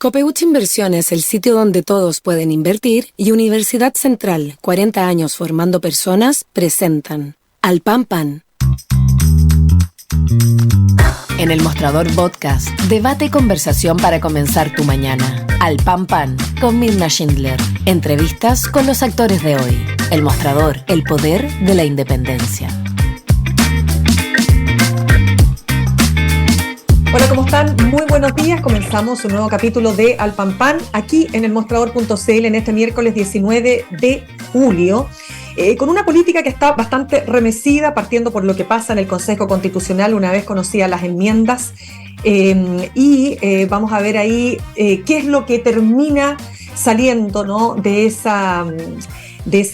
Copeuch Inversiones, el sitio donde todos pueden invertir, y Universidad Central, 40 años formando personas, presentan Al Pan Pan. En El Mostrador Podcast, debate y conversación para comenzar tu mañana. Al Pan Pan, con Mirna Schindler. Entrevistas con los actores de hoy. El Mostrador, el poder de la independencia. Hola, ¿cómo están? Muy buenos días. Comenzamos un nuevo capítulo de Al Pan Pan, aquí en elmostrador.cl en este miércoles 19 de julio, con una política que está bastante remecida, partiendo por lo que pasa en el Consejo Constitucional una vez conocidas las enmiendas, vamos a ver ahí qué es lo que termina saliendo, ¿no?, de esa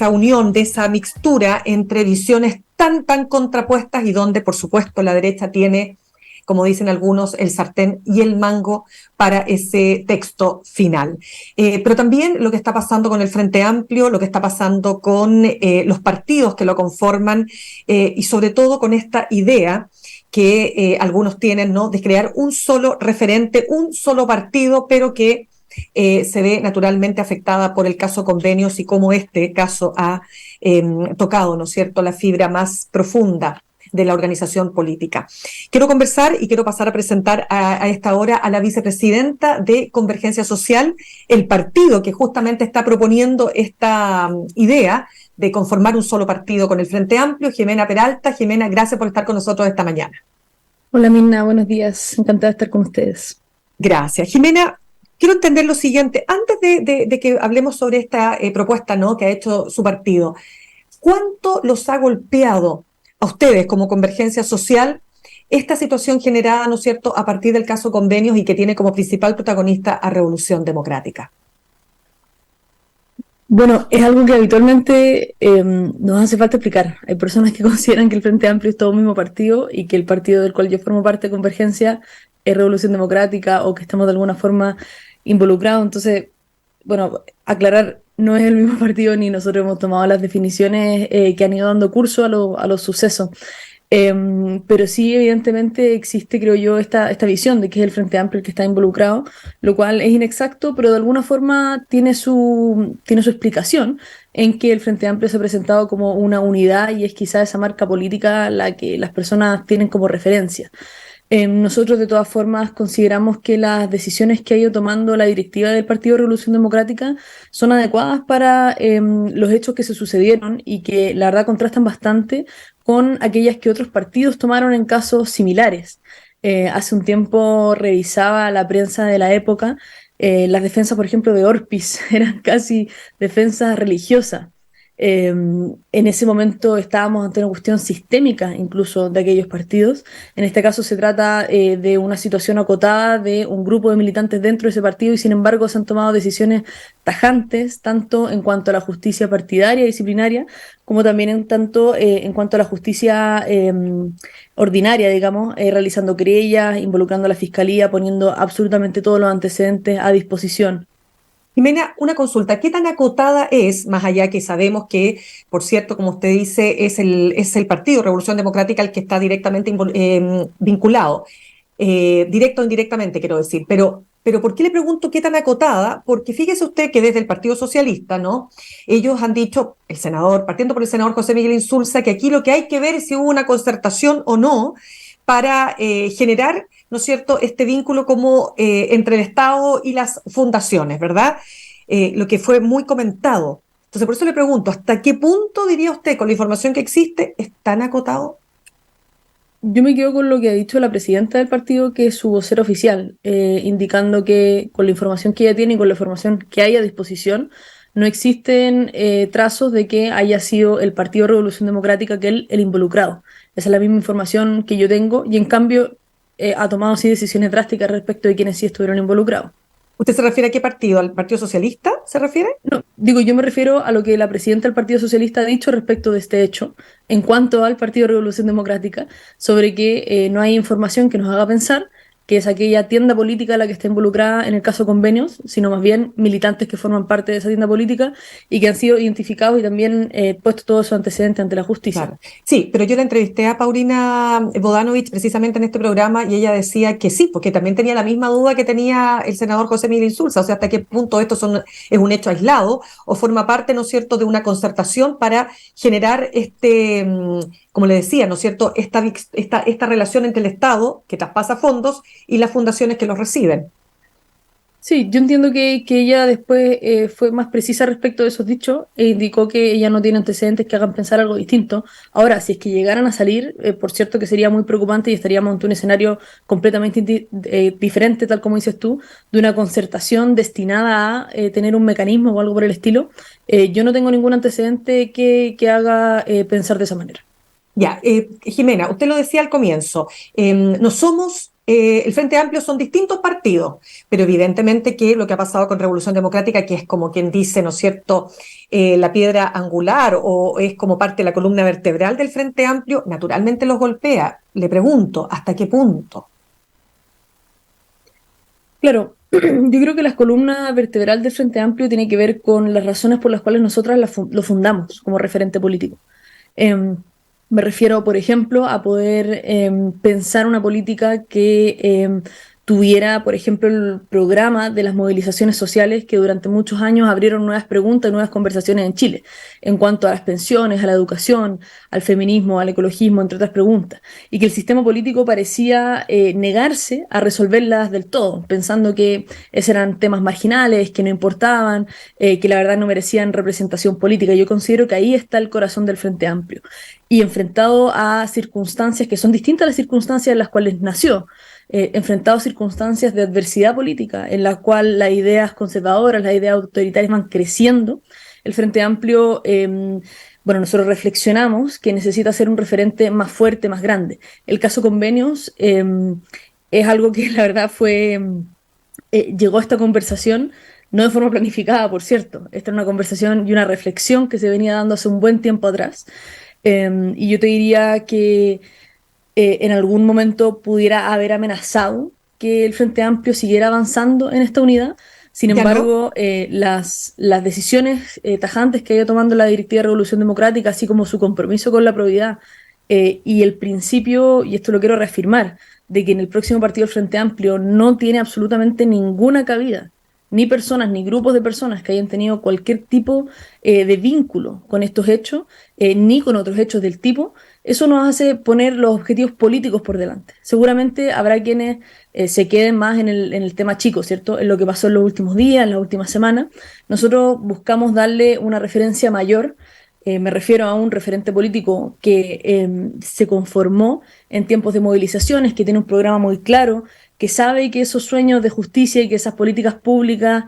unión, de esa mixtura entre visiones tan contrapuestas y donde, por supuesto, la derecha tiene, como dicen algunos, el sartén y el mango para ese texto final. Pero también lo que está pasando con el Frente Amplio, lo que está pasando con los partidos que lo conforman, y sobre todo con esta idea que algunos tienen, ¿no?, de crear un solo referente, un solo partido, pero que se ve naturalmente afectada por el caso convenios y cómo este caso ha tocado, ¿no es cierto?, la fibra más profunda de la organización política. Quiero conversar y quiero pasar a presentar a esta hora a la vicepresidenta de Convergencia Social, el partido que justamente está proponiendo esta idea de conformar un solo partido con el Frente Amplio, Jimena Peralta. Jimena, gracias por estar con nosotros esta mañana. Hola Mirna, buenos días, encantada de estar con ustedes. Gracias. Jimena, quiero entender lo siguiente, antes de que hablemos sobre esta propuesta, ¿no?, que ha hecho su partido, ¿cuánto los ha golpeado a ustedes como Convergencia Social esta situación generada, ¿no es cierto?, a partir del caso convenios y que tiene como principal protagonista a Revolución Democrática? Bueno, es algo que habitualmente nos hace falta explicar. Hay personas que consideran que el Frente Amplio es todo un mismo partido y que el partido del cual yo formo parte, Convergencia, es Revolución Democrática o que estamos de alguna forma involucrados. Entonces, bueno, aclarar, no es el mismo partido ni nosotros hemos tomado las definiciones que han ido dando curso a los sucesos. Pero sí, evidentemente existe, creo yo, esta visión de que es el Frente Amplio el que está involucrado, lo cual es inexacto, pero de alguna forma tiene su explicación en que el Frente Amplio se ha presentado como una unidad y es quizá esa marca política la que las personas tienen como referencia. Nosotros de todas formas consideramos que las decisiones que ha ido tomando la directiva del Partido Revolución Democrática son adecuadas para los hechos que se sucedieron y que la verdad contrastan bastante con aquellas que otros partidos tomaron en casos similares. Hace un tiempo revisaba la prensa de la época, las defensas, por ejemplo, de Orpis eran casi defensas religiosas. En ese momento estábamos ante una cuestión sistémica incluso de aquellos partidos. En este caso se trata de una situación acotada de un grupo de militantes dentro de ese partido y sin embargo se han tomado decisiones tajantes tanto en cuanto a la justicia partidaria y disciplinaria como también en cuanto a la justicia ordinaria, digamos, realizando querellas, involucrando a la fiscalía, poniendo absolutamente todos los antecedentes a disposición. Jimena, una consulta, ¿qué tan acotada es, más allá que sabemos que, por cierto, como usted dice, es el Partido Revolución Democrática el que está directamente vinculado, directo o indirectamente, quiero decir, pero ¿por qué le pregunto qué tan acotada? Porque fíjese usted que desde el Partido Socialista, ¿no?, ellos han dicho, el senador, partiendo por el senador José Miguel Insulza, que aquí lo que hay que ver es si hubo una concertación o no para generar, ¿no es cierto?, este vínculo como entre el Estado y las fundaciones, ¿verdad? Lo que fue muy comentado. Entonces, por eso le pregunto, ¿hasta qué punto, diría usted, con la información que existe, es tan acotado? Yo me quedo con lo que ha dicho la presidenta del partido, que es su vocero oficial, indicando que con la información que ella tiene y con la información que hay a disposición, no existen trazos de que haya sido el Partido Revolución Democrática que el involucrado. Esa es la misma información que yo tengo y en cambio ha tomado sí decisiones drásticas respecto de quienes sí estuvieron involucrados. ¿Usted se refiere a qué partido? ¿Al Partido Socialista se refiere? No, digo, yo me refiero a lo que la presidenta del Partido Socialista ha dicho respecto de este hecho, en cuanto al Partido Revolución Democrática, sobre que no hay información que nos haga pensar que es aquella tienda política la que está involucrada en el caso convenios, sino más bien militantes que forman parte de esa tienda política y que han sido identificados y también puesto todos sus antecedentes ante la justicia. Claro. Sí, pero yo la entrevisté a Paulina Bodanovich precisamente en este programa y ella decía que sí, porque también tenía la misma duda que tenía el senador José Miguel Insulza, o sea, hasta qué punto es un hecho aislado o forma parte, ¿no es cierto?, de una concertación para generar como le decía, ¿no es cierto?, esta relación entre el Estado, que traspasa fondos, y las fundaciones que los reciben. Sí, yo entiendo que ella después fue más precisa respecto de esos dichos e indicó que ella no tiene antecedentes que hagan pensar algo distinto. Ahora, si es que llegaran a salir, por cierto que sería muy preocupante y estaríamos ante un escenario completamente diferente, tal como dices tú, de una concertación destinada a tener un mecanismo o algo por el estilo. Yo no tengo ningún antecedente que haga pensar de esa manera. Ya, Jimena, usted lo decía al comienzo, no somos, el Frente Amplio son distintos partidos, pero evidentemente que lo que ha pasado con Revolución Democrática, que es como quien dice, ¿no es cierto?, la piedra angular o es como parte de la columna vertebral del Frente Amplio, naturalmente los golpea. Le pregunto, ¿hasta qué punto? Claro, yo creo que la columna vertebral del Frente Amplio tiene que ver con las razones por las cuales nosotras lo fundamos como referente político. Em, Me refiero, por ejemplo, a poder pensar una política que tuviera, por ejemplo, el programa de las movilizaciones sociales que durante muchos años abrieron nuevas preguntas, nuevas conversaciones en Chile, en cuanto a las pensiones, a la educación, al feminismo, al ecologismo, entre otras preguntas, y que el sistema político parecía negarse a resolverlas del todo, pensando que esos eran temas marginales, que no importaban, que la verdad no merecían representación política. Yo considero que ahí está el corazón del Frente Amplio y enfrentado a circunstancias que son distintas a las circunstancias en las cuales nació, enfrentado a circunstancias de adversidad política, en la cual las ideas conservadoras, las ideas autoritarias van creciendo, el Frente Amplio, bueno, nosotros reflexionamos que necesita ser un referente más fuerte, más grande. El caso convenios es algo que la verdad llegó a esta conversación no de forma planificada, por cierto. Esta era una conversación y una reflexión que se venía dando hace un buen tiempo atrás. Y yo te diría que en algún momento pudiera haber amenazado que el Frente Amplio siguiera avanzando en esta unidad. Sin ¿Ya no? embargo, las decisiones tajantes que ha ido tomando la Directiva de Revolución Democrática, así como su compromiso con la probidad y el principio, y esto lo quiero reafirmar, de que en el próximo partido el Frente Amplio no tiene absolutamente ninguna cabida, ni personas, ni grupos de personas que hayan tenido cualquier tipo de vínculo con estos hechos, ni con otros hechos del tipo, eso nos hace poner los objetivos políticos por delante. Seguramente habrá quienes se queden más en el tema chico, ¿cierto? En lo que pasó en los últimos días, en las últimas semanas. Nosotros buscamos darle una referencia mayor. Me refiero a un referente político que se conformó en tiempos de movilizaciones, que tiene un programa muy claro, que sabe que esos sueños de justicia y que esas políticas públicas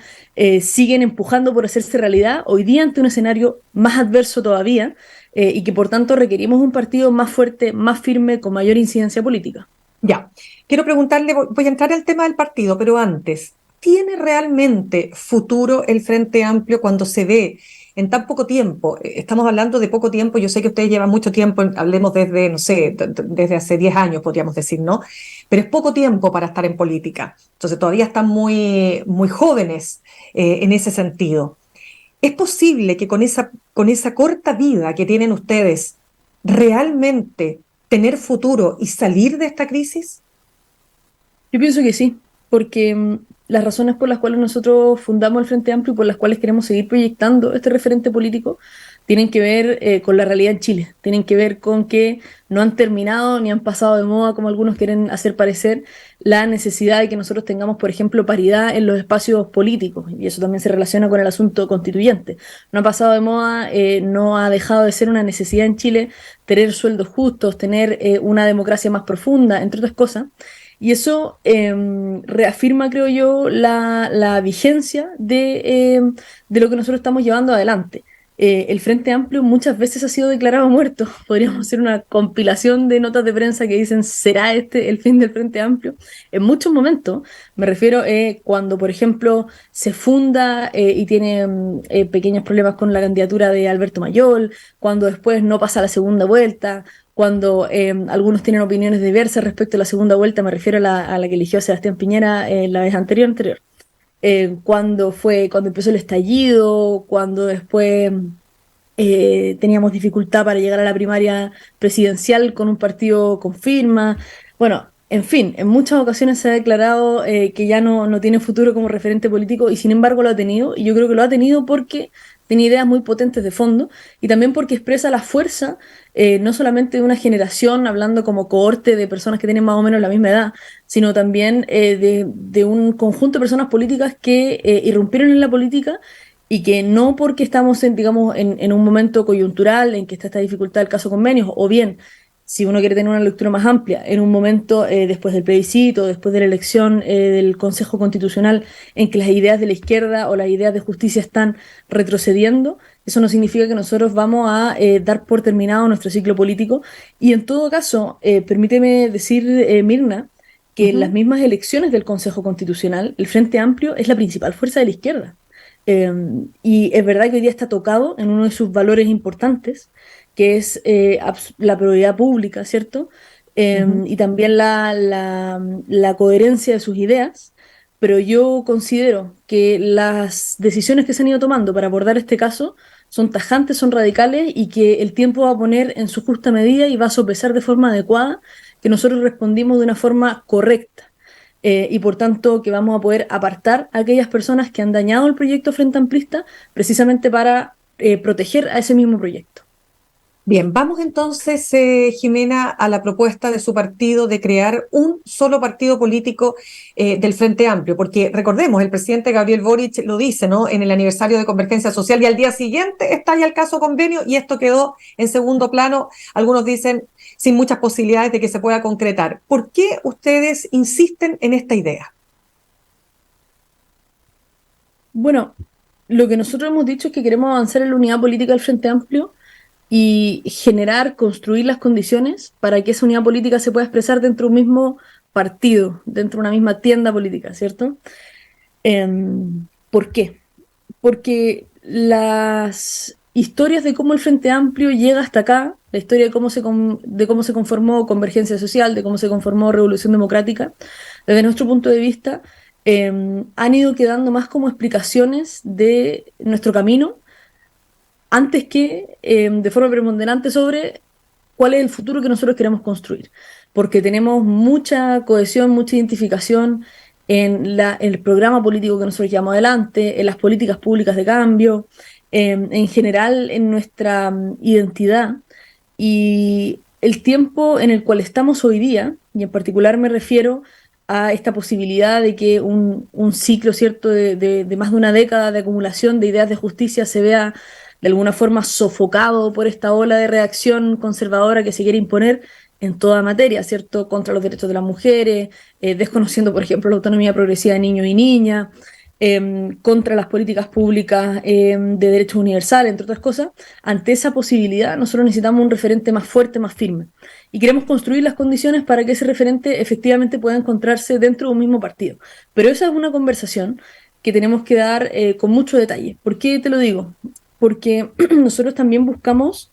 siguen empujando por hacerse realidad hoy día ante un escenario más adverso todavía y que por tanto requerimos un partido más fuerte, más firme, con mayor incidencia política. Ya, quiero preguntarle, voy a entrar al tema del partido, pero antes, ¿tiene realmente futuro el Frente Amplio cuando se ve en tan poco tiempo? Estamos hablando de poco tiempo, yo sé que ustedes llevan mucho tiempo, hablemos desde, no sé, desde hace 10 años, podríamos decir, ¿no? Pero es poco tiempo para estar en política, entonces todavía están muy, muy jóvenes en ese sentido. ¿Es posible que con esa corta vida que tienen ustedes realmente tener futuro y salir de esta crisis? Yo pienso que sí, porque las razones por las cuales nosotros fundamos el Frente Amplio y por las cuales queremos seguir proyectando este referente político tienen que ver con la realidad en Chile, tienen que ver con que no han terminado ni han pasado de moda, como algunos quieren hacer parecer, la necesidad de que nosotros tengamos, por ejemplo, paridad en los espacios políticos, y eso también se relaciona con el asunto constituyente. No ha pasado de moda, no ha dejado de ser una necesidad en Chile tener sueldos justos, tener una democracia más profunda, entre otras cosas. Y eso reafirma, creo yo, la vigencia de lo que nosotros estamos llevando adelante. el Frente Amplio muchas veces ha sido declarado muerto. Podríamos hacer una compilación de notas de prensa que dicen, ¿será este el fin del Frente Amplio? En muchos momentos, me refiero cuando, por ejemplo, se funda y tiene pequeños problemas con la candidatura de Alberto Mayol, cuando después no pasa la segunda vuelta, cuando algunos tienen opiniones diversas respecto a la segunda vuelta, me refiero a la que eligió Sebastián Piñera la vez anterior. Cuando empezó el estallido, cuando después teníamos dificultad para llegar a la primaria presidencial con un partido con firma. Bueno, en fin, en muchas ocasiones se ha declarado que ya no tiene futuro como referente político y sin embargo lo ha tenido, y yo creo que lo ha tenido porque tiene ideas muy potentes de fondo y también porque expresa la fuerza no solamente de una generación, hablando como cohorte de personas que tienen más o menos la misma edad, sino también de un conjunto de personas políticas que irrumpieron en la política y que no porque estamos en un momento coyuntural en que está esta dificultad del caso convenios, o bien, si uno quiere tener una lectura más amplia, en un momento después del plebiscito, después de la elección del Consejo Constitucional, en que las ideas de la izquierda o las ideas de justicia están retrocediendo, eso no significa que nosotros vamos a dar por terminado nuestro ciclo político. Y en todo caso, permíteme decir, Mirna, que en las mismas elecciones del Consejo Constitucional, el Frente Amplio es la principal fuerza de la izquierda. Y es verdad que hoy día está tocado en uno de sus valores importantes, que es la probidad pública, ¿cierto? Y también la coherencia de sus ideas, pero yo considero que las decisiones que se han ido tomando para abordar este caso son tajantes, son radicales y que el tiempo va a poner en su justa medida y va a sopesar de forma adecuada que nosotros respondimos de una forma correcta. Y por tanto que vamos a poder apartar a aquellas personas que han dañado el proyecto Frente Amplista precisamente para proteger a ese mismo proyecto. Bien, vamos entonces, Jimena, a la propuesta de su partido de crear un solo partido político del Frente Amplio, porque recordemos, el presidente Gabriel Boric lo dice, ¿no?, en el aniversario de Convergencia Social, y al día siguiente estalla el caso convenio y esto quedó en segundo plano, algunos dicen sin muchas posibilidades de que se pueda concretar. ¿Por qué ustedes insisten en esta idea? Bueno, lo que nosotros hemos dicho es que queremos avanzar en la unidad política del Frente Amplio y construir las condiciones para que esa unidad política se pueda expresar dentro de un mismo partido, dentro de una misma tienda política, ¿cierto? ¿Por qué? Porque las historias de cómo el Frente Amplio llega hasta acá, la historia de cómo se conformó Convergencia Social, de cómo se conformó Revolución Democrática, desde nuestro punto de vista, han ido quedando más como explicaciones de nuestro camino, antes que de forma preponderante sobre cuál es el futuro que nosotros queremos construir. Porque tenemos mucha cohesión, mucha identificación en el programa político que nosotros llevamos adelante, en las políticas públicas de cambio, en general en nuestra identidad. Y el tiempo en el cual estamos hoy día, y en particular me refiero a esta posibilidad de que un ciclo, ¿cierto?, de más de una década de acumulación de ideas de justicia se vea de alguna forma sofocado por esta ola de reacción conservadora que se quiere imponer en toda materia, ¿cierto?, contra los derechos de las mujeres, desconociendo, por ejemplo, la autonomía progresiva de niños y niñas, contra las políticas públicas de derechos universales, entre otras cosas. Ante esa posibilidad, nosotros necesitamos un referente más fuerte, más firme. Y queremos construir las condiciones para que ese referente efectivamente pueda encontrarse dentro de un mismo partido. Pero esa es una conversación que tenemos que dar con mucho detalle. ¿Por qué te lo digo? Porque nosotros también buscamos,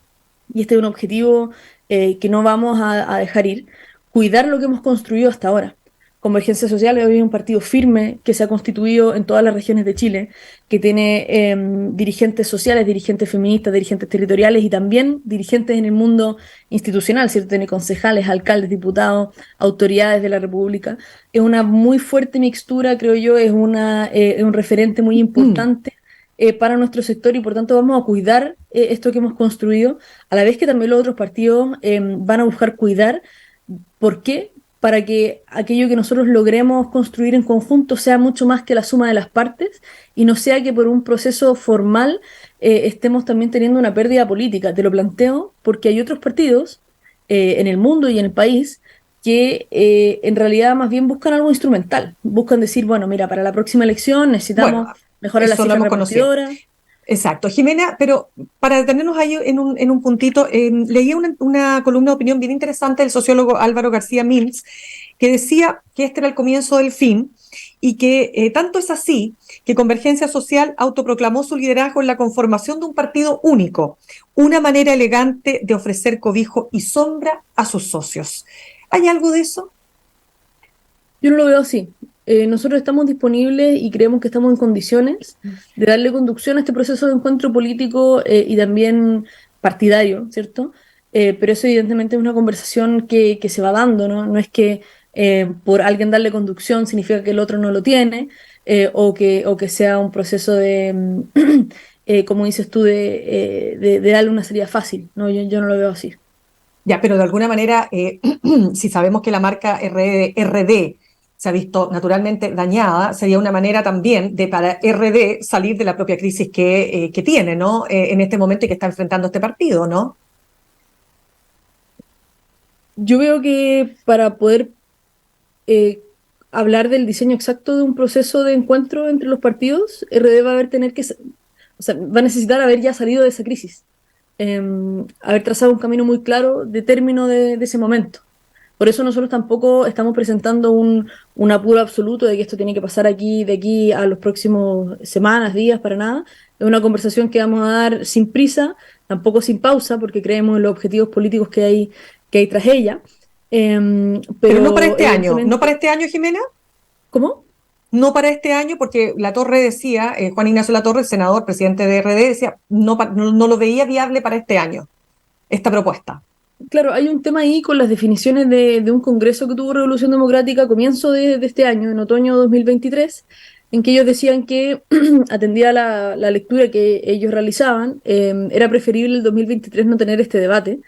y este es un objetivo que no vamos a dejar ir, cuidar lo que hemos construido hasta ahora. Convergencia Social es un partido firme que se ha constituido en todas las regiones de Chile, que tiene dirigentes sociales, dirigentes feministas, dirigentes territoriales y también dirigentes en el mundo institucional, ¿cierto? Tiene concejales, alcaldes, diputados, autoridades de la República. Es una muy fuerte mixtura, creo yo, es un referente muy importante para nuestro sector y por tanto vamos a cuidar esto que hemos construido, a la vez que también los otros partidos van a buscar cuidar. ¿Por qué? Para que aquello que nosotros logremos construir en conjunto sea mucho más que la suma de las partes y no sea que por un proceso formal estemos también teniendo una pérdida política. Te lo planteo porque hay otros partidos en el mundo y en el país que en realidad más bien buscan algo instrumental. Buscan decir, bueno, mira, para la próxima elección necesitamos mejorar las cifras repartidoras. Exacto, Jimena, pero para detenernos ahí en un puntito, leía una columna de opinión bien interesante del sociólogo Álvaro García Mintz, que decía que este era el comienzo del fin y que tanto es así que Convergencia Social autoproclamó su liderazgo en la conformación de un partido único, una manera elegante de ofrecer cobijo y sombra a sus socios. ¿Hay algo de eso? Yo no lo veo así. Nosotros estamos disponibles y creemos que estamos en condiciones de darle conducción a este proceso de encuentro político y también partidario, ¿cierto? Pero eso evidentemente es una conversación que se va dando, ¿no? No es que por alguien darle conducción significa que el otro no lo tiene, o que sea un proceso de, como dices tú, de darle una salida fácil, ¿no? Yo no lo veo así. Ya, pero de alguna manera, si sabemos que la marca RD se ha visto naturalmente dañada, sería una manera también de para RD salir de la propia crisis que tiene, ¿no? En este momento y que está enfrentando este partido, ¿no? Yo veo que para poder eh, hablar del diseño exacto de un proceso de encuentro entre los partidos, RD va a tener que, o sea, va a necesitar haber ya salido de esa crisis, haber trazado un camino muy claro de término de ese momento. Por eso nosotros tampoco estamos presentando un apuro absoluto de que esto tiene que pasar aquí, de aquí a los próximos semanas, días, para nada. Es una conversación que vamos a dar sin prisa, tampoco sin pausa, porque creemos en los objetivos políticos que hay tras ella. Pero no para Pero este año, ¿no evidentemente... para este año, Jimena? ¿Cómo? No para este año, porque Latorre decía, Juan Ignacio Latorre, senador, presidente de RD, decía, no lo veía viable para este año, esta propuesta. Claro, hay un tema ahí con las definiciones de un congreso que tuvo Revolución Democrática a comienzo de este año, en otoño 2023, en que ellos decían que, atendida la lectura que ellos realizaban, era preferible el 2023 no tener este debate,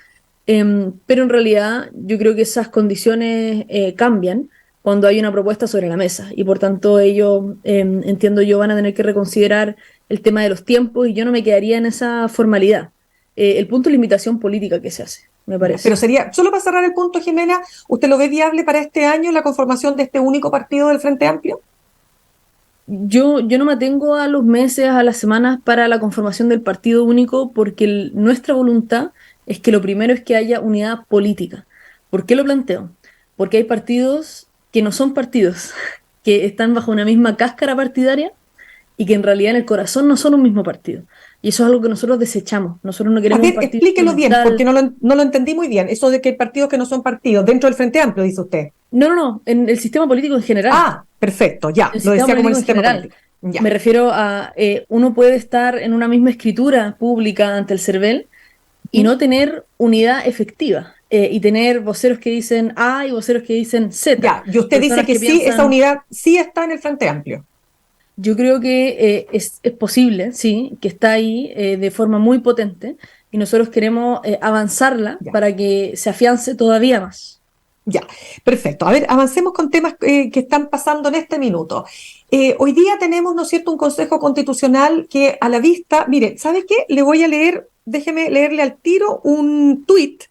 pero en realidad yo creo que esas condiciones cambian cuando hay una propuesta sobre la mesa y por tanto ellos, entiendo yo, van a tener que reconsiderar el tema de los tiempos y yo no me quedaría en esa formalidad. El punto es la invitación política que se hace, me Pero parece. sería, solo para cerrar el punto, Jimena, ¿usted lo ve viable para este año la conformación de este único partido del Frente Amplio? Yo no me atengo a los meses, a las semanas para la conformación del partido único porque nuestra voluntad es que lo primero es que haya unidad política. ¿Por qué lo planteo? Porque hay partidos que no son partidos, que están bajo una misma cáscara partidaria y que en realidad en el corazón no son un mismo partido. Y eso es algo que nosotros desechamos. Nosotros no A queremos un ver, partido explíquelo bien, porque instrumental. no lo entendí muy bien. Eso de que hay partidos que no son partidos dentro del Frente Amplio, dice usted. No, en el sistema político en general. Ah, perfecto, ya, El lo sistema decía como el político en sistema general. político. Ya. Me refiero a, uno puede estar en una misma escritura pública ante el CERVEL y ¿Mm? no tener unidad efectiva, y tener voceros que dicen A y voceros que dicen Z, Ya, y usted dice personas que que sí, esa piensan, unidad sí está en el Frente Amplio. yo creo que es posible, sí, que está ahí de forma muy potente y nosotros queremos avanzarla Ya. para que se afiance todavía más. Ya, perfecto. A ver, avancemos con temas que están pasando en este minuto. Hoy día tenemos, ¿no es cierto?, un Consejo Constitucional que a la vista, mire, ¿sabe qué? Le voy a leer, déjeme leerle al tiro un tuit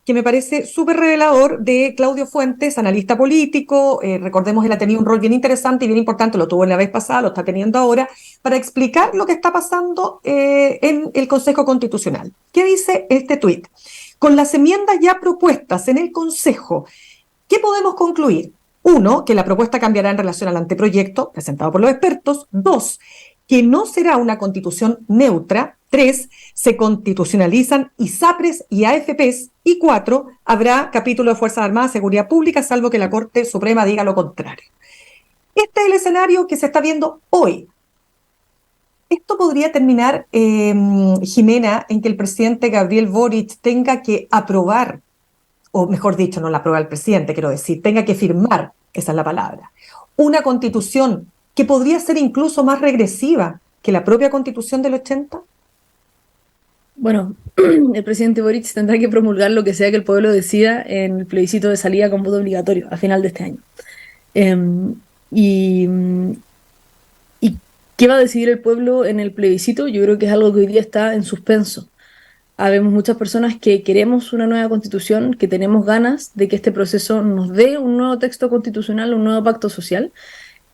que me parece súper revelador de Claudio Fuentes, analista político. Recordemos, él ha tenido un rol bien interesante y bien importante, lo tuvo en la vez pasada, lo está teniendo ahora, para explicar lo que está pasando en el Consejo Constitucional. ¿Qué dice este tuit? Con las enmiendas ya propuestas en el Consejo, ¿qué podemos concluir? Uno, que la propuesta cambiará en relación al anteproyecto presentado por los expertos. Dos, que no será una constitución neutra. Tres, se constitucionalizan ISAPRES y AFPs. Y cuatro, habrá capítulo de Fuerzas Armadas, Seguridad Pública, salvo que la Corte Suprema diga lo contrario. Este es el escenario que se está viendo hoy. Esto podría terminar, Jimena, en que el presidente Gabriel Boric tenga que aprobar, o mejor dicho, no la aprueba el presidente, quiero decir, tenga que firmar, esa es la palabra, una constitución que podría ser incluso más regresiva que la propia constitución del 80. Bueno, el presidente Boric tendrá que promulgar lo que sea que el pueblo decida en el plebiscito de salida con voto obligatorio a final de este año. Em, y, ¿Y qué va a decidir el pueblo en el plebiscito? Yo creo que es algo que hoy día está en suspenso. Habemos muchas personas que queremos una nueva constitución, que tenemos ganas de que este proceso nos dé un nuevo texto constitucional, un nuevo pacto social,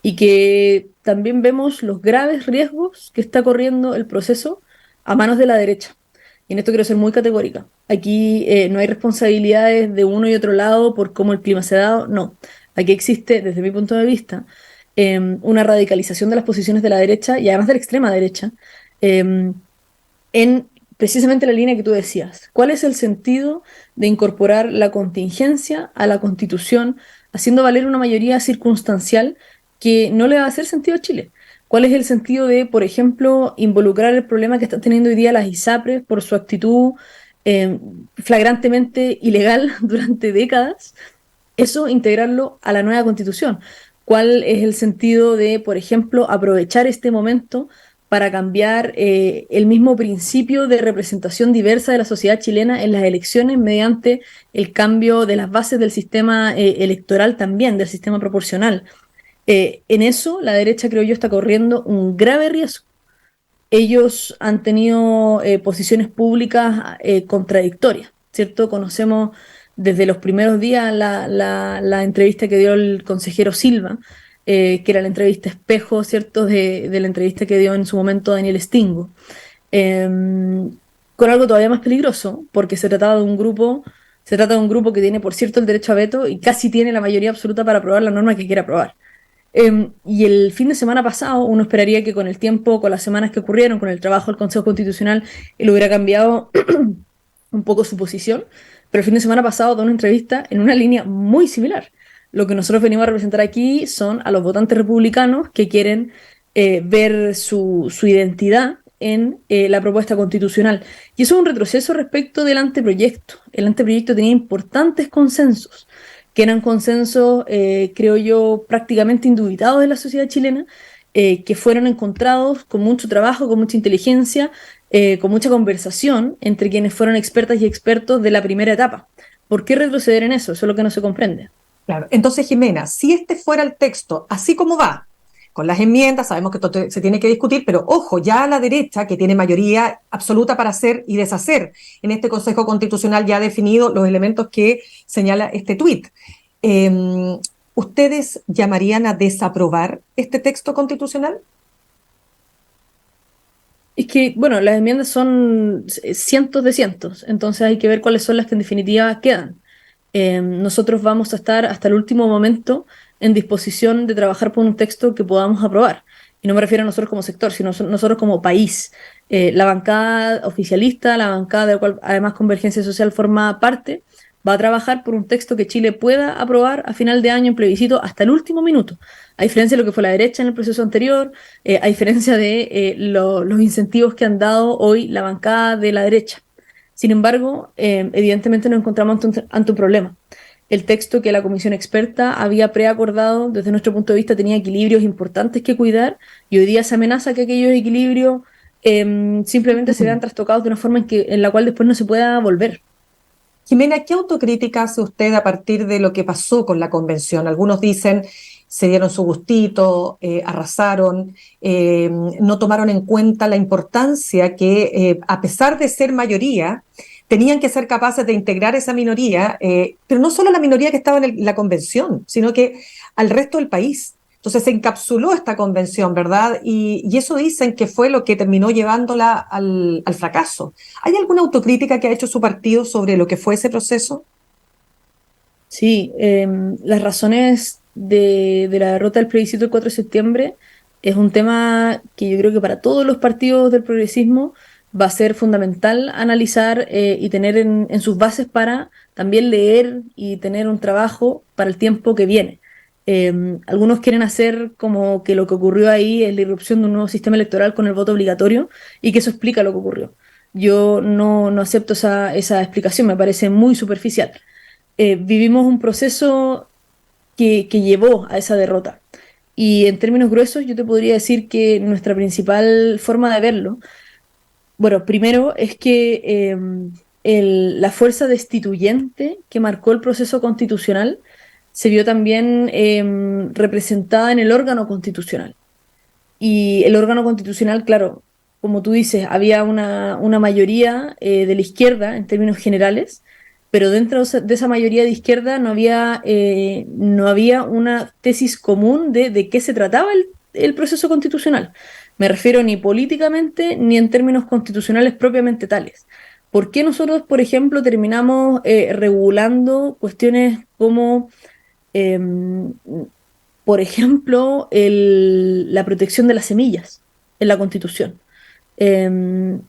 y que también vemos los graves riesgos que está corriendo el proceso a manos de la derecha. Y en esto quiero ser muy categórica. Aquí no hay responsabilidades de uno y otro lado por cómo el clima se ha dado, no. Aquí existe, desde mi punto de vista, una radicalización de las posiciones de la derecha y además de la extrema derecha, eh, en precisamente la línea que tú decías. ¿Cuál es el sentido de incorporar la contingencia a la Constitución, haciendo valer una mayoría circunstancial que no le va a hacer sentido a Chile? ¿Cuál es el sentido de, por ejemplo, involucrar el problema que están teniendo hoy día las ISAPRES por su actitud eh, flagrantemente ilegal durante décadas? Eso integrarlo a la nueva Constitución. ¿Cuál es el sentido de, por ejemplo, aprovechar este momento para cambiar el mismo principio de representación diversa de la sociedad chilena en las elecciones mediante el cambio de las bases del sistema electoral también, del sistema proporcional? En eso la derecha, creo yo, está corriendo un grave riesgo. Ellos han tenido posiciones públicas contradictorias, ¿cierto? Conocemos desde los primeros días la entrevista que dio el consejero Silva, que era la entrevista espejo, ¿cierto?, de la entrevista que dio en su momento Daniel Stingo, eh, con algo todavía más peligroso, porque se trata de un grupo que tiene, por cierto, el derecho a veto y casi tiene la mayoría absoluta para aprobar la norma que quiera aprobar. Y el fin de semana pasado, uno esperaría que con el tiempo, con las semanas que ocurrieron, con el trabajo del Consejo Constitucional, él hubiera cambiado un poco su posición, pero el fin de semana pasado da una entrevista en una línea muy similar. Lo que nosotros venimos a representar aquí son a los votantes republicanos que quieren ver su identidad en la propuesta constitucional. Y eso es un retroceso respecto del anteproyecto. El anteproyecto tenía importantes consensos, que eran consensos, creo yo, prácticamente indubitados de la sociedad chilena, que fueron encontrados con mucho trabajo, con mucha inteligencia, con mucha conversación entre quienes fueron expertas y expertos de la primera etapa. ¿Por qué retroceder en eso? Eso es lo que no se comprende. Claro. Entonces, Jimena, si este fuera el texto, así como va, con las enmiendas, sabemos que esto se tiene que discutir, pero ojo, ya a la derecha, que tiene mayoría absoluta para hacer y deshacer, en este Consejo Constitucional ya ha definido los elementos que señala este tuit. ¿Ustedes llamarían a desaprobar este texto constitucional? Es que, bueno, las enmiendas son cientos de cientos, entonces hay que ver cuáles son las que en definitiva quedan. Nosotros vamos a estar hasta el último momento en disposición de trabajar por un texto que podamos aprobar. Y no me refiero a nosotros como sector, sino nosotros como país. La bancada oficialista, la bancada de la cual además Convergencia Social forma parte, va a trabajar por un texto que Chile pueda aprobar a final de año en plebiscito hasta el último minuto. A diferencia de lo que fue la derecha en el proceso anterior, a diferencia de los incentivos que han dado hoy la bancada de la derecha. Sin embargo, evidentemente nos encontramos ante un problema. El texto que la comisión experta había preacordado, desde nuestro punto de vista, tenía equilibrios importantes que cuidar, y hoy día se amenaza que aquellos equilibrios simplemente se vean trastocados de una forma en la cual después no se pueda volver. Jimena, ¿qué autocrítica hace usted a partir de lo que pasó con la convención? Algunos dicen se dieron su gustito, arrasaron, no tomaron en cuenta la importancia que, a pesar de ser mayoría, tenían que ser capaces de integrar esa minoría, pero no solo la minoría que estaba en la convención, sino que al resto del país. Entonces se encapsuló esta convención, ¿verdad? Y eso dicen que fue lo que terminó llevándola al fracaso. ¿Hay alguna autocrítica que ha hecho su partido sobre lo que fue ese proceso? Sí, las razones de la derrota del plebiscito del 4 de septiembre es un tema que yo creo que para todos los partidos del progresismo va a ser fundamental analizar y tener en sus bases para también leer y tener un trabajo para el tiempo que viene. Algunos quieren hacer como que lo que ocurrió ahí es la irrupción de un nuevo sistema electoral con el voto obligatorio y que eso explica lo que ocurrió. Yo no acepto esa explicación, me parece muy superficial. Vivimos un proceso que llevó a esa derrota. Y en términos gruesos, yo te podría decir que nuestra principal forma de verlo, bueno, primero es que la fuerza destituyente que marcó el proceso constitucional se vio también representada en el órgano constitucional. Y el órgano constitucional, claro, como tú dices, había una mayoría de la izquierda en términos generales, pero dentro de esa mayoría de izquierda no había una tesis común de qué se trataba el proceso constitucional. Me refiero ni políticamente ni en términos constitucionales propiamente tales. ¿Por qué nosotros, por ejemplo, terminamos regulando cuestiones como, em, por ejemplo, la protección de las semillas en la Constitución? Em,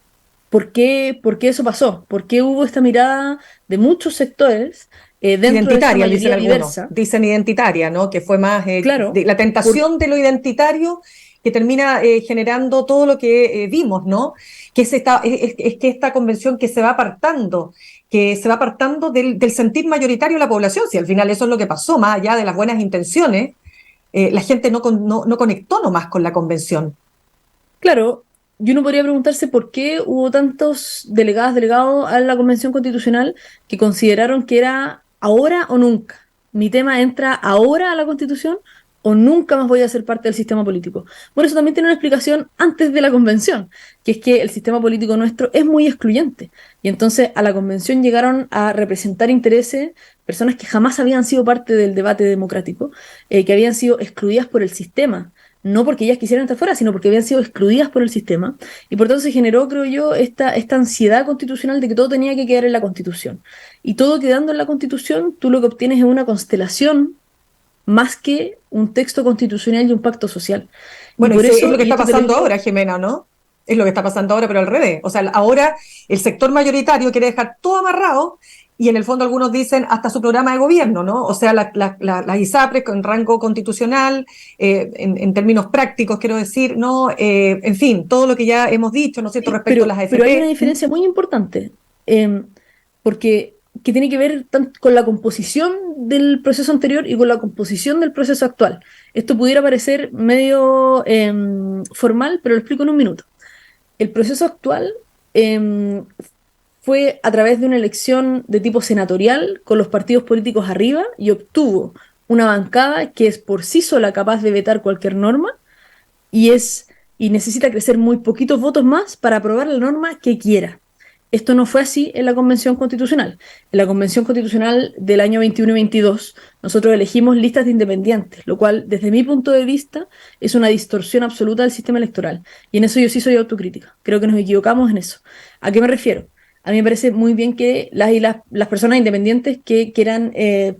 por qué eso pasó? ¿Por qué hubo esta mirada de muchos sectores dentro de esta Identitaria, dicen mayoría algunos, diversa? dicen identitaria, ¿no? Que fue más Claro, de la por, tentación de lo identitario que termina generando todo lo que vimos, ¿no? Que es que esta convención que se va apartando del sentir mayoritario de la población, si al final eso es lo que pasó, más allá de las buenas intenciones, la gente no conectó nomás con la convención. claro, y uno podría preguntarse por qué hubo tantos delegados a la Convención Constitucional que consideraron que era ahora o nunca. Mi tema entra ahora a la Constitución o nunca más voy a ser parte del sistema político. Bueno, eso también tiene una explicación antes de la Convención, que es que el sistema político nuestro es muy excluyente. Y entonces a la Convención llegaron a representar intereses, personas que jamás habían sido parte del debate democrático, que habían sido excluidas por el sistema no porque ellas quisieran estar fuera, sino porque habían sido excluidas por el sistema. Y por tanto se generó, creo yo, esta ansiedad constitucional de que todo tenía que quedar en la Constitución. Y todo quedando en la Constitución, tú lo que obtienes es una constelación más que un texto constitucional y un pacto social. Y Bueno, por es eso, lo que y está esto te lo pasando digo, ahora, Jimena, ¿no? Es lo que está pasando ahora, pero al revés. O sea, ahora el sector mayoritario quiere dejar todo amarrado y en el fondo algunos dicen hasta su programa de gobierno, ¿no? O sea, las ISAPRES con rango constitucional, en términos prácticos, quiero decir, ¿no? En fin, todo lo que ya hemos dicho, ¿no es cierto?, sí, respecto a las pero hay una AFP. ¿Mm? diferencia muy importante, eh, porque que tiene que ver con la composición del proceso anterior y con la composición del proceso actual. Esto pudiera parecer medio formal, pero lo explico en un minuto. El proceso actual eh, fue a través de una elección de tipo senatorial, con los partidos políticos arriba, y obtuvo una bancada que es por sí sola capaz de vetar cualquier norma y es y necesita crecer muy poquitos votos más para aprobar la norma que quiera. Esto no fue así en la Convención Constitucional. En la Convención Constitucional del año 21 y 22, nosotros elegimos listas de independientes, lo cual, desde mi punto de vista, es una distorsión absoluta del sistema electoral. Y en eso yo sí soy autocrítica. Creo que nos equivocamos en eso. ¿A qué me refiero? A mí me parece muy bien que las personas independientes que quieran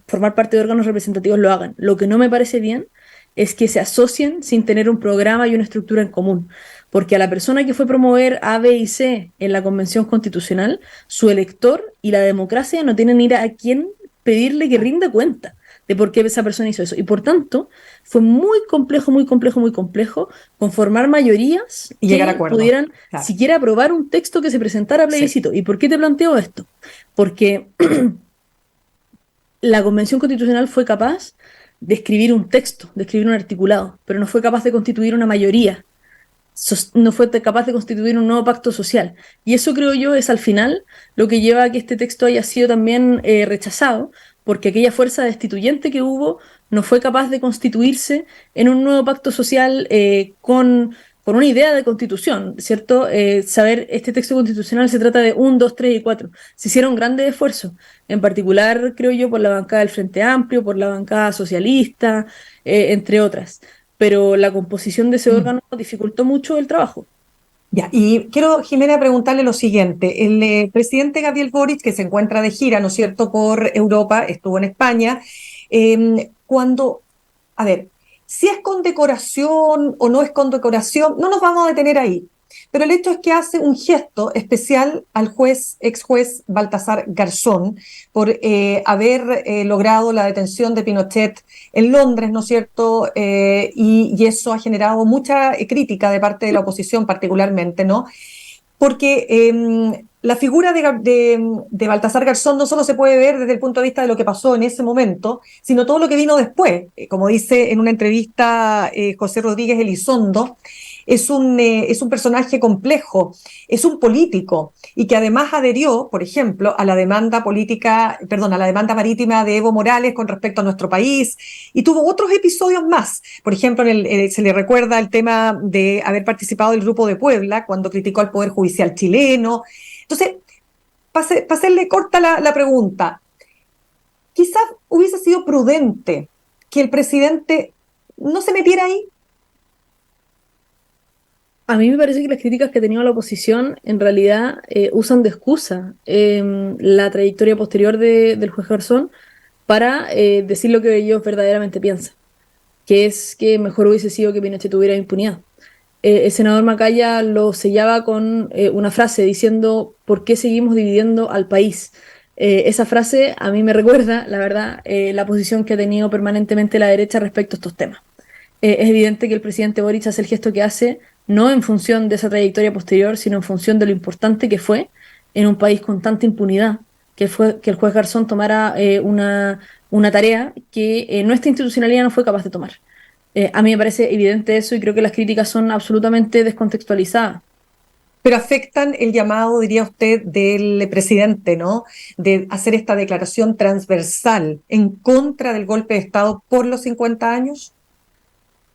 formar parte de órganos representativos lo hagan. Lo que no me parece bien es que se asocien sin tener un programa y una estructura en común. Porque a la persona que fue a promover A, B y C en la Convención Constitucional, su elector y la democracia no tienen ir a quién pedirle que rinda cuenta de por qué esa persona hizo eso. Y por tanto, fue muy complejo, muy complejo, muy complejo conformar mayorías Y llegar a que acuerdo. pudieran Claro. siquiera aprobar un texto que se presentara a Sí. plebiscito. ¿Y por qué te planteo esto? Porque la Convención Constitucional fue capaz de escribir un texto, de escribir un articulado, pero no fue capaz de constituir una mayoría, no fue capaz de constituir un nuevo pacto social. Y eso creo yo es al final lo que lleva a que este texto haya sido también rechazado, porque aquella fuerza destituyente que hubo no fue capaz de constituirse en un nuevo pacto social con una idea de constitución, ¿cierto? Saber, este texto constitucional se trata de 1, 2, 3 y 4. Se hicieron grandes esfuerzos, en particular, creo yo, por la bancada del Frente Amplio, por la bancada socialista, entre otras, pero la composición de ese Mm. órgano dificultó mucho el trabajo. Ya, y quiero, Jimena, preguntarle lo siguiente. El presidente Gabriel Boric, que se encuentra de gira, ¿no es cierto?, por Europa, estuvo en España, cuando, a ver, si es condecoración o no es condecoración, no nos vamos a detener ahí. Pero el hecho es que hace un gesto especial al ex juez Baltasar Garzón por haber logrado la detención de Pinochet en Londres, ¿no es cierto? Y eso ha generado mucha crítica de parte de la oposición particularmente, ¿no? Porque la figura de Baltasar Garzón no solo se puede ver desde el punto de vista de lo que pasó en ese momento, sino todo lo que vino después. Como dice en una entrevista José Rodríguez Elizondo, es un personaje complejo, es un político y que además adherió, por ejemplo, a la demanda política, perdón, a la demanda marítima de Evo Morales con respecto a nuestro país y tuvo otros episodios más. Por ejemplo, se le recuerda el tema de haber participado del Grupo de Puebla cuando criticó al Poder Judicial chileno. Entonces, para hacerle corta la pregunta, quizás hubiese sido prudente que el presidente no se metiera ahí. A mí me parece que las críticas que ha tenido la oposición en realidad usan de excusa la trayectoria posterior del juez Garzón para decir lo que ellos verdaderamente piensan, que es que mejor hubiese sido que Pinochet tuviera impunidad. El senador Macaya lo sellaba con una frase diciendo ¿por qué seguimos dividiendo al país? Esa frase a mí me recuerda, la verdad, la posición que ha tenido permanentemente la derecha respecto a estos temas. Es evidente que el presidente Boric hace el gesto que hace no en función de esa trayectoria posterior, sino en función de lo importante que fue en un país con tanta impunidad, que fue que el juez Garzón tomara una tarea que nuestra institucionalidad no fue capaz de tomar. A mí me parece evidente eso y creo que las críticas son absolutamente descontextualizadas. Pero afectan el llamado, diría usted, del presidente, ¿no? De hacer esta declaración transversal en contra del golpe de Estado por los 50 años.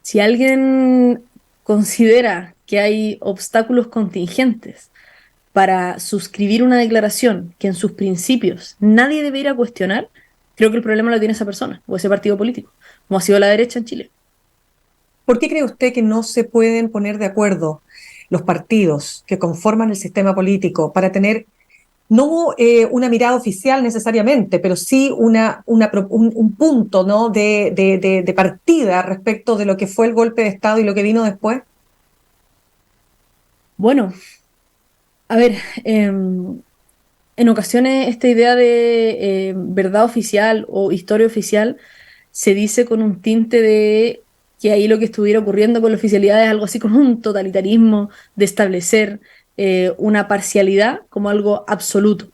Si alguien considera que hay obstáculos contingentes para suscribir una declaración que en sus principios nadie debe ir a cuestionar, creo que el problema lo tiene esa persona o ese partido político, como ha sido la derecha en Chile. ¿Por qué cree usted que no se pueden poner de acuerdo los partidos que conforman el sistema político para tener no una mirada oficial necesariamente, pero sí un punto, ¿no? de partida respecto de lo que fue el golpe de Estado y lo que vino después? Bueno, a ver, en ocasiones esta idea de verdad oficial o historia oficial se dice con un tinte de que ahí lo que estuviera ocurriendo con la oficialidad es algo así como un totalitarismo de establecer una parcialidad como algo absoluto.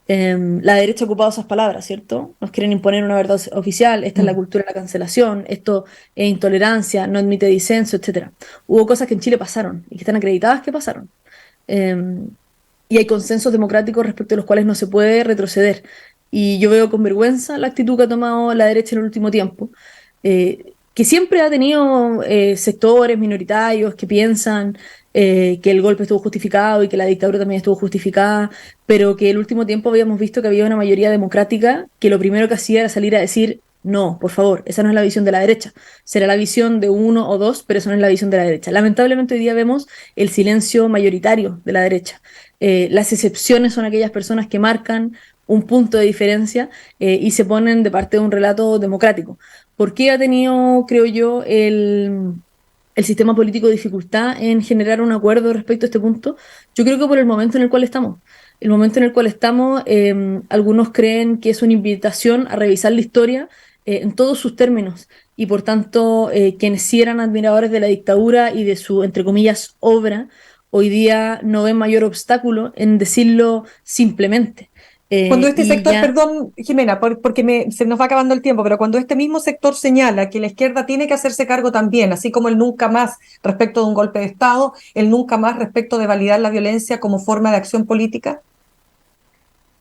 La derecha ha ocupado esas palabras, ¿cierto? Nos quieren imponer una verdad oficial, esta es la cultura de la cancelación, esto es intolerancia, no admite disenso, etc. Hubo cosas que en Chile pasaron y que están acreditadas que pasaron. Y hay consensos democráticos respecto a los cuales no se puede retroceder. Y yo veo con vergüenza la actitud que ha tomado la derecha en el último tiempo, que siempre ha tenido sectores minoritarios que piensan que el golpe estuvo justificado y que la dictadura también estuvo justificada, pero que el último tiempo habíamos visto que había una mayoría democrática que lo primero que hacía era salir a decir no, por favor, esa no es la visión de la derecha. Será la visión de uno o dos, pero eso no es la visión de la derecha. Lamentablemente hoy día vemos el silencio mayoritario de la derecha. Las excepciones son aquellas personas que marcan un punto de diferencia y se ponen de parte de un relato democrático. ¿Por qué ha tenido, creo yo, el sistema político dificultad en generar un acuerdo respecto a este punto? Yo creo que por el momento en el cual estamos. El momento en el cual estamos, algunos creen que es una invitación a revisar la historia en todos sus términos y por tanto quienes sí eran admiradores de la dictadura y de su, entre comillas, obra, hoy día no ven mayor obstáculo en decirlo simplemente. Cuando este Y sector, ya, perdón, Jimena, porque se nos va acabando el tiempo, pero cuando este mismo sector señala que la izquierda tiene que hacerse cargo también, así como el nunca más respecto de un golpe de Estado, el nunca más respecto de validar la violencia como forma de acción política.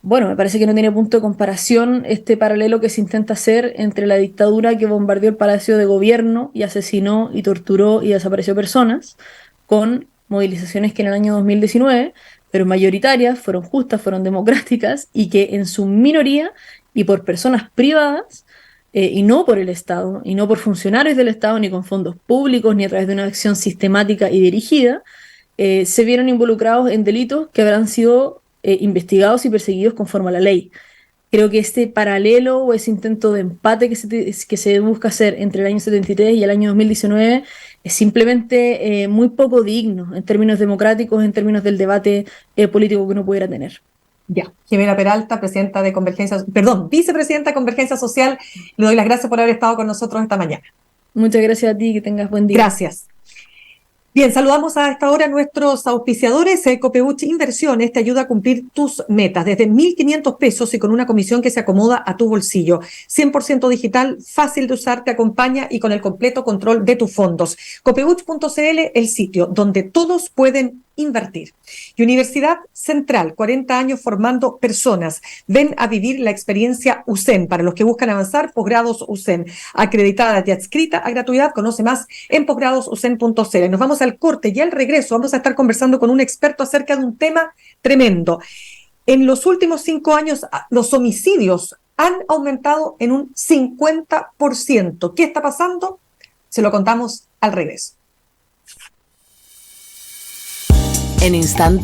bueno, me parece que no tiene punto de comparación este paralelo que se intenta hacer entre la dictadura que bombardeó el Palacio de Gobierno y asesinó y torturó y desapareció personas, con movilizaciones que en el año 2019 pero mayoritarias, fueron justas, fueron democráticas y que en su minoría y por personas privadas y no por el Estado, y no por funcionarios del Estado, ni con fondos públicos, ni a través de una acción sistemática y dirigida, se vieron involucrados en delitos que habrán sido investigados y perseguidos conforme a la ley. Creo que este paralelo o ese intento de empate que se busca hacer entre el año 73 y el año 2019 es simplemente muy poco digno en términos democráticos, en términos del debate político que uno pudiera tener. Ya, Jimena Peralta, presidenta de Convergencia, perdón, vicepresidenta de Convergencia Social, le doy las gracias por haber estado con nosotros esta mañana. Muchas gracias a ti, que tengas buen día. Gracias. Bien, saludamos a esta hora a nuestros auspiciadores. Copeuch Inversiones te ayuda a cumplir tus metas desde 1.500 pesos y con una comisión que se acomoda a tu bolsillo. 100% digital, fácil de usar, te acompaña y con el completo control de tus fondos. Copeuch.cl, el sitio donde todos pueden invertir. Y Universidad Central, 40 años formando personas. Ven a vivir la experiencia USEN para los que buscan avanzar, posgrados USEN, acreditada y adscrita a gratuidad. Conoce más en posgradosusen.cl. Nos vamos al corte y al regreso vamos a estar conversando con un experto acerca de un tema tremendo. En los últimos 5 años, los homicidios han aumentado en un 50%. ¿Qué está pasando? Se lo contamos al regreso. En instantes